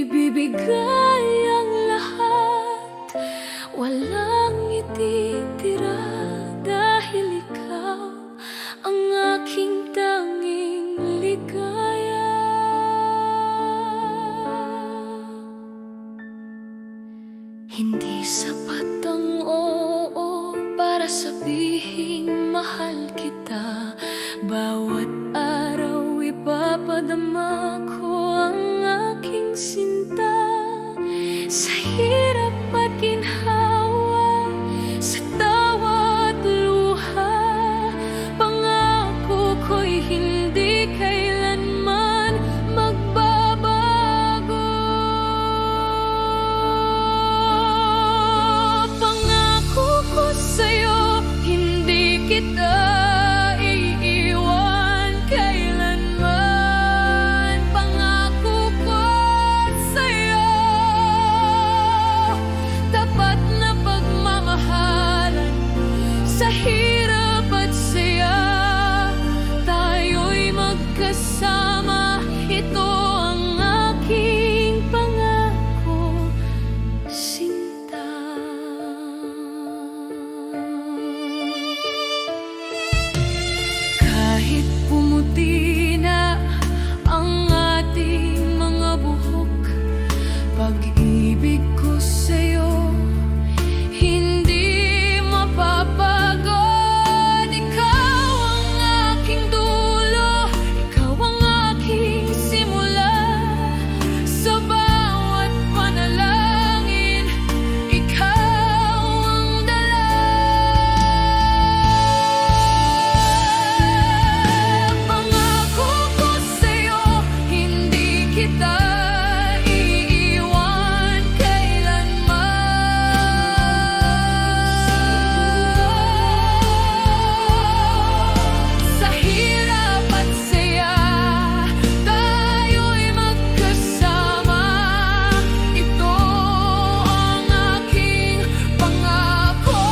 ibibigay ang lahat, walang ititira, dahil ikaw ang aking tanging ligaya. Hindi sapat ang oo para sabihing mahal kita. Bawat araw ipapadama ko ang aking sinta. Sa hirap at ginhawa, sa tawa at luha, pangako ko'y hindi kailanman magbabago. Pangako ko sa'yo, hindi kita iiwan kailanman. Pangako ko sa'yo, tapat na pagmamahalan. Sa hirap at saya, tayo'y magkasama. Ito ang aking pangako, sinta. Kahit pumuti na ang ating mga buhok, pag-ibig ko sa'yo hindi mapapagod. Ikaw ang aking dulo, ikaw ang aking simula. Sa bawat panalangin, ikaw ang dala. Pangako ko sa'yo, hindi kita iiwan kailanman. Sa hirap at saya, tayo'y magkasama. Ito ang aking pangako,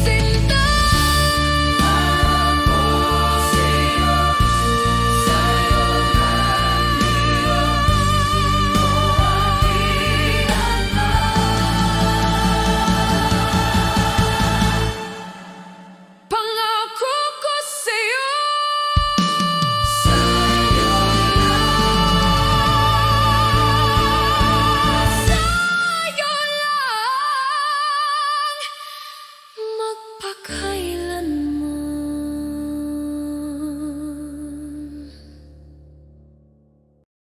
sinta. Ako sa'yo, sa'yo pangako ko sa'yo, sa'yo lang magpakailanman.